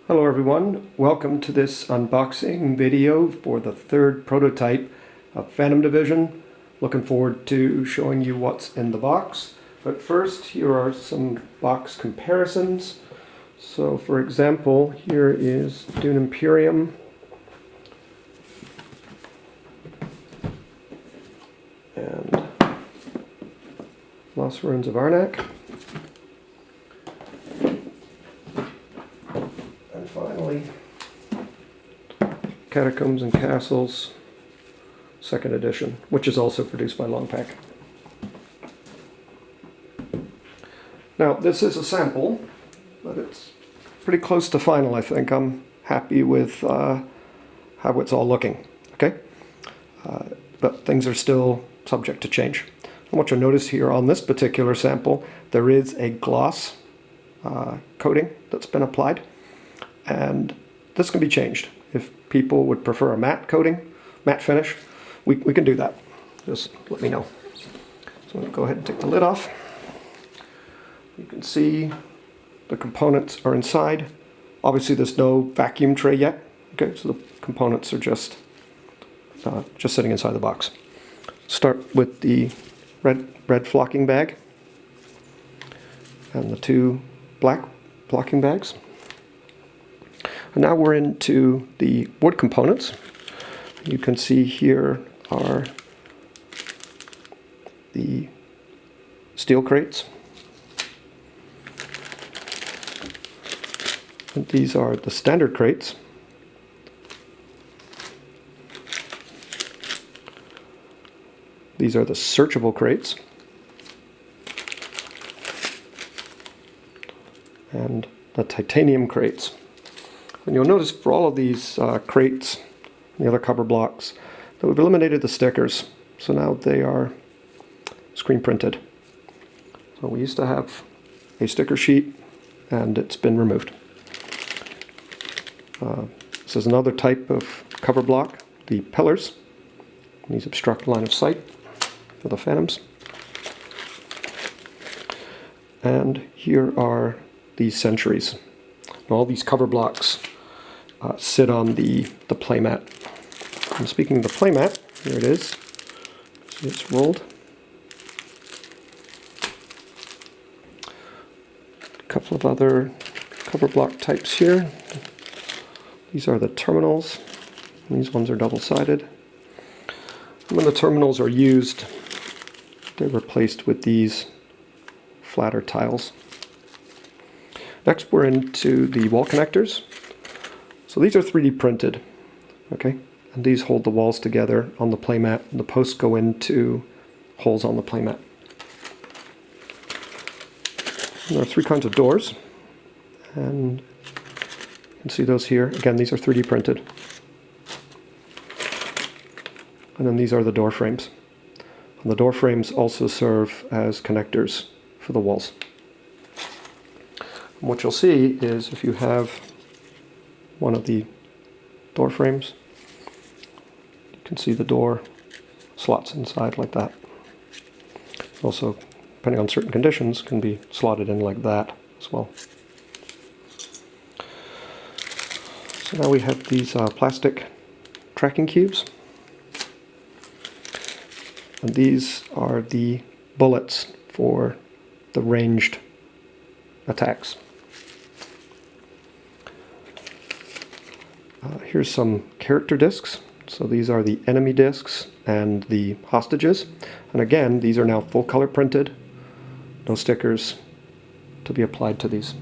Hello everyone, welcome to this unboxing video for the third prototype of Phantom Division. Looking forward to showing you what's in the box. But first, here are some box comparisons. So for example, here is Dune Imperium. And Lost Ruins of Arnak. And finally, Catacombs and Castles, 2nd edition, which is also produced by Longpack. Now, this is a sample, but it's pretty close to final, I think. I'm happy with how it's all looking, okay? But things are still subject to change. I want you to notice here on this particular sample, there is a gloss coating that's been applied. And this can be changed. If people would prefer a matte coating, matte finish, we can do that. Just let me know. So I'm going to go ahead and take the lid off. You can see the components are inside. Obviously there's no vacuum tray yet. Okay, so the components are just sitting inside the box. Start with the red flocking bag and the 2 black flocking bags. And now we're into the wood components. You can see here are the steel crates. And these are the standard crates. These are the searchable crates. And the titanium crates. And you'll notice for all of these crates and the other cover blocks that we've eliminated the stickers. So now they are screen printed. So we used to have a sticker sheet and it's been removed. This is another type of cover block, the pillars. These obstruct line of sight for the Phantoms. And here are these sentries. All these cover blocks sit on the playmat. And speaking of the playmat, here it is. See, it's rolled. A couple of other cover block types here. These are the terminals. These ones are double-sided. When the terminals are used, they're replaced with these flatter tiles. Next, we're into the wall connectors. So these are 3D printed, okay? And these hold the walls together on the playmat. The posts go into holes on the playmat. And there are 3 kinds of doors. And you can see those here. Again, these are 3D printed. And then these are the door frames. And the door frames also serve as connectors for the walls. And what you'll see is if you have one of the door frames, you can see the door slots inside like that. Also, depending on certain conditions, can be slotted in like that as well. So now we have these plastic tracking cubes. And these are the bullets for the ranged attacks. Here's some character discs. So these are the enemy discs and the hostages. And again, these are now full color printed. No stickers to be applied to these.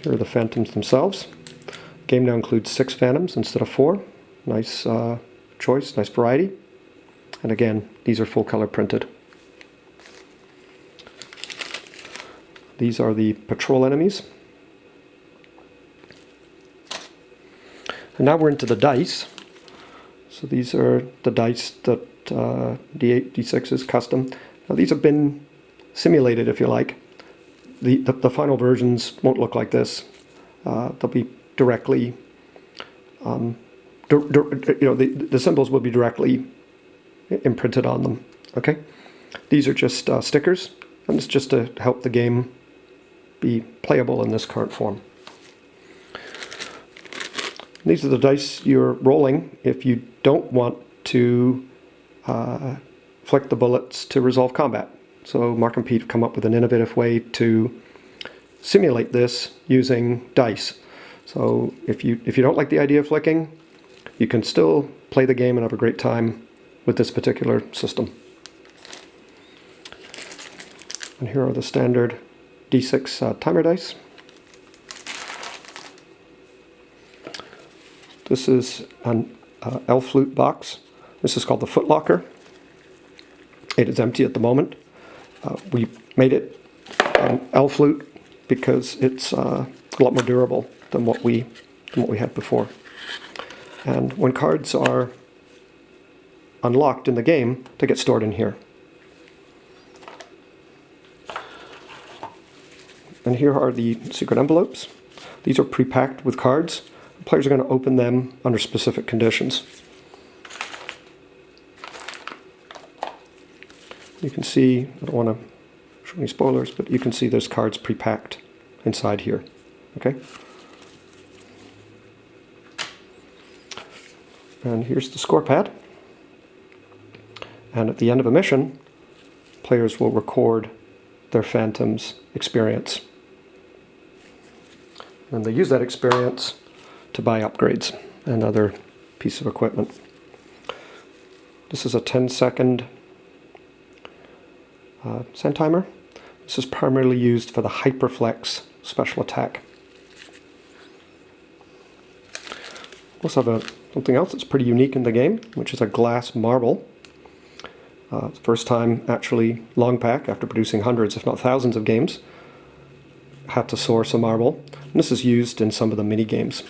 Here are the Phantoms themselves. The game now includes 6 Phantoms instead of 4. Nice choice, nice variety. And again, these are full color printed. These are the patrol enemies. And now we're into the dice. So these are the dice that D8, D6 is custom. Now these have been simulated, if you like. The final versions won't look like this. They'll be directly, the symbols will be directly imprinted on them. Okay, these are just stickers, and it's just to help the game be playable in this current form. These are the dice you're rolling if you don't want to flick the bullets to resolve combat. So Mark and Pete have come up with an innovative way to simulate this using dice. So if you don't like the idea of flicking, you can still play the game and have a great time with this particular system. And here are the standard D6 timer dice. This is an Elf Flute box. This is called the Footlocker. It is empty at the moment. We made it an Elf Flute because it's a lot more durable than what we had before. And when cards are unlocked in the game, they get stored in here. And here are the secret envelopes. These are pre-packed with cards. The players are going to open them under specific conditions. You can see, I don't want to show any spoilers, but you can see there's cards pre-packed inside here. Okay? And here's the score pad. And at the end of a mission, players will record their Phantom's experience. And they use that experience to buy upgrades and other pieces of equipment. This is a 10-second sand timer. This is primarily used for the Hyperflex special attack. We also have something else that's pretty unique in the game, which is a glass marble. First time actually Longpack, after producing hundreds if not thousands of games, had to source a marble. And this is used in some of the mini games.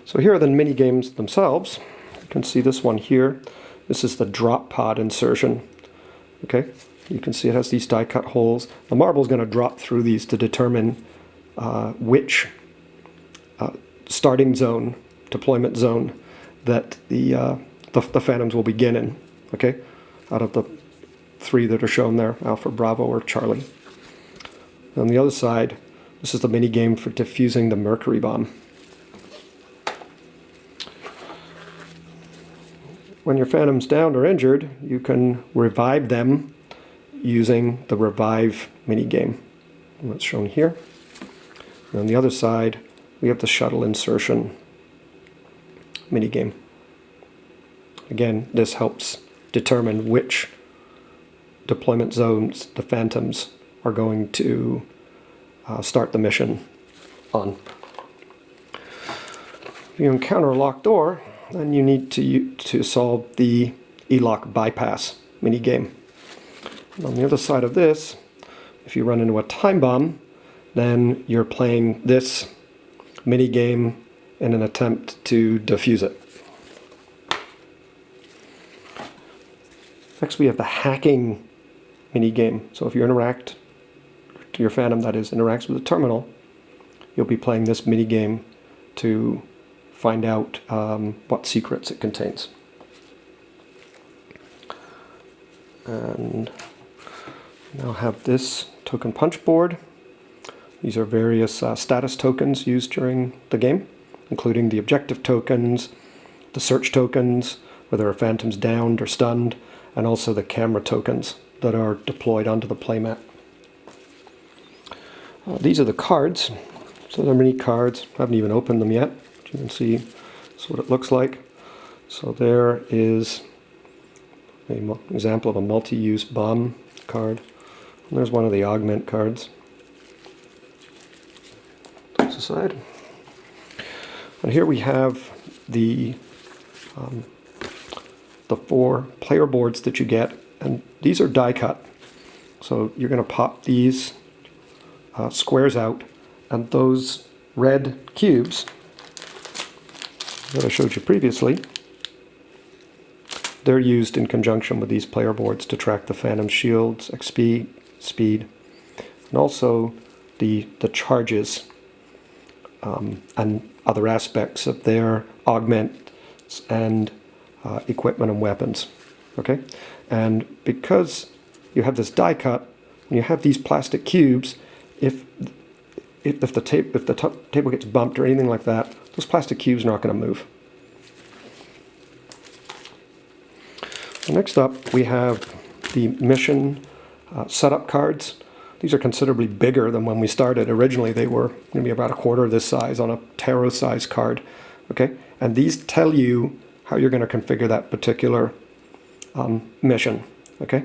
So here are the mini games themselves. You can see this one here. This is the drop pod insertion. Okay, you can see it has these die cut holes. The marble is going to drop through these to determine which starting zone, deployment zone, that the Phantoms will begin in. Okay, out of the 3 that are shown there, Alpha, Bravo, or Charlie. On the other side, this is the mini game for defusing the Mercury bomb. When your Phantom's downed or injured, you can revive them using the Revive minigame. That's shown here. And on the other side, we have the shuttle insertion minigame. Again, this helps determine which deployment zones the Phantoms are going to start the mission on. If you encounter a locked door, then you need to solve the E-lock bypass minigame. And on the other side of this, if you run into a time bomb, then you're playing this minigame in an attempt to defuse it. Next we have the hacking minigame. So if you interact to your Phantom, that is, interacts with the terminal, you'll be playing this minigame to find out what secrets it contains. And now have this token punch board. These are various status tokens used during the game, including the objective tokens, the search tokens, whether a Phantom's downed or stunned, and also the camera tokens that are deployed onto the playmat. These are the cards. So they're mini cards. I haven't even opened them yet. You can see that's what it looks like. So there is an example of a multi-use bomb card. And there's one of the augment cards. That's aside. And here we have the 4 player boards that you get, and these are die cut. So you're going to pop these squares out, and those red cubes that I showed you previously, they're used in conjunction with these player boards to track the Phantom shield's XP, speed, and also the charges and other aspects of their augments and equipment and weapons. Okay, and because you have this die cut, when you have these plastic cubes, if the table gets bumped or anything like that, those plastic cubes are not going to move. Next up, we have the mission setup cards. These are considerably bigger than when we started. Originally, they were going to be about a quarter this size on a tarot size card. Okay, and these tell you how you're going to configure that particular mission. Okay,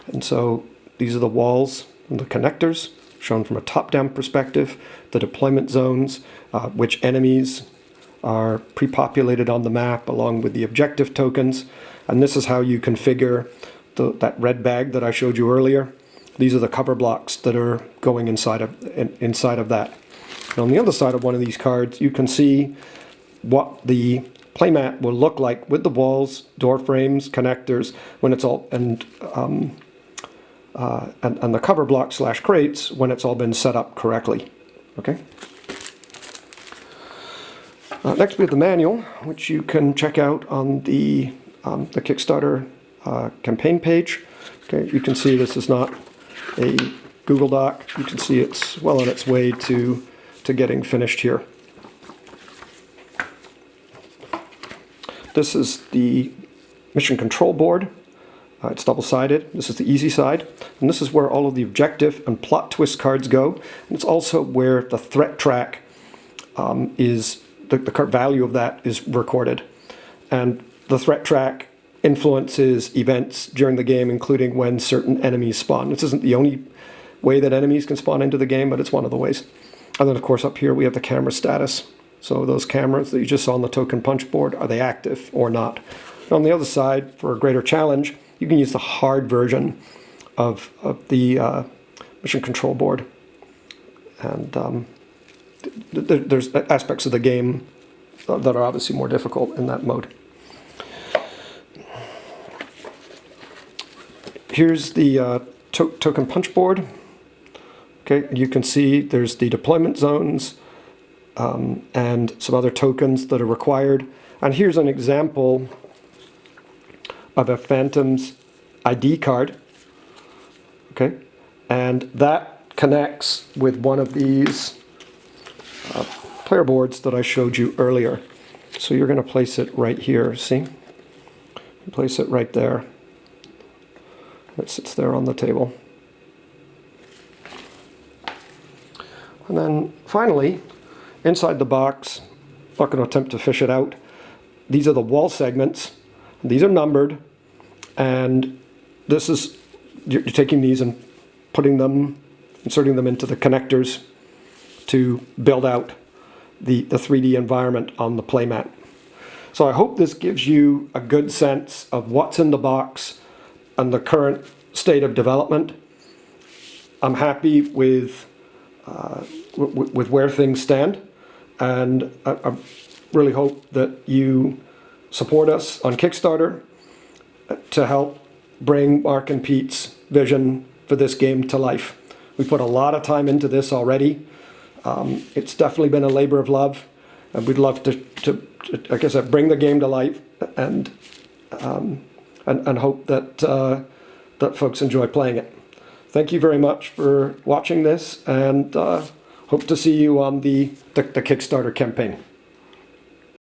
and so these are the walls and the connectors shown from a top-down perspective, the deployment zones, which enemies are pre-populated on the map along with the objective tokens, and this is how you configure that red bag that I showed you earlier. These are the cover blocks that are going inside of that. And on the other side of one of these cards, you can see what the playmat will look like with the walls, door frames, connectors, when it's all and the cover block / crates when it's all been set up correctly. Okay. Next we have the manual, which you can check out on the Kickstarter campaign page. Okay, you can see this is not a Google Doc. You can see it's well on its way to getting finished here. This is the mission control board. It's double-sided. This is the easy side. And this is where all of the objective and plot twist cards go. And it's also where the threat track is, the card value of that is recorded. And the threat track influences events during the game, including when certain enemies spawn. This isn't the only way that enemies can spawn into the game, but it's one of the ways. And then, of course, up here we have the camera status. So those cameras that you just saw on the token punch board, are they active or not? And on the other side, for a greater challenge, you can use the hard version of the mission control board. And there's aspects of the game that are obviously more difficult in that mode. Here's the token punch board. Okay, you can see there's the deployment zones and some other tokens that are required. And here's an example of a Phantom's ID card. Okay, and that connects with one of these player boards that I showed you earlier. So you're going to place it right here. See? Place it right there. It sits there on the table. And then finally, inside the box, I'm not going to attempt to fish it out. These are the wall segments. These are numbered, and this is, you're taking these and inserting them into the connectors to build out the 3D environment on the playmat. So I hope this gives you a good sense of what's in the box and the current state of development. I'm happy with where things stand, and I really hope that you support us on Kickstarter to help bring Mark and Pete's vision for this game to life. We put a lot of time into this already. It's definitely been a labor of love, and we'd love to like I said, bring the game to life and hope that that folks enjoy playing it. Thank you very much for watching this, and hope to see you on the Kickstarter campaign.